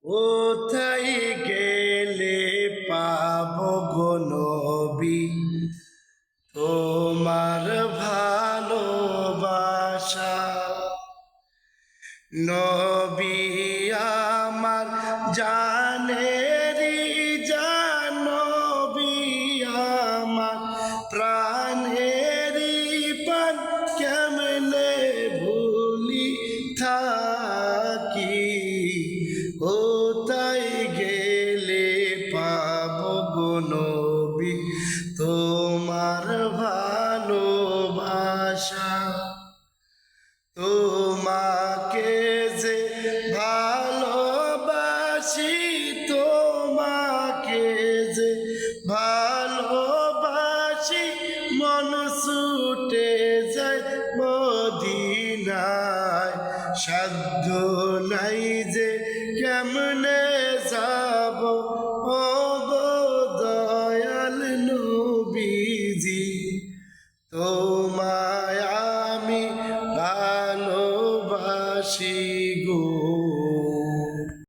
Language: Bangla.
কোথায় গেলে পাবো গো নবী তোমার ভালোবাসা। নবী আমার জানেরি জান, নবী আমার প্রাণেরি প্রাণ, কেমনে ভুলি থাকি। কোথায় গেলে পাবো গো নবী তোমার ভালোবাসা। তোমাকে যে ভালোবাসি, তোমাকে যে ভালোবাসি, মন ছুটে যায় মদিনায়। সাধ্য নাই যে কেমনে যাব ও গো দয়াল নবীজি, তোমায় আমি ভালোবাসি।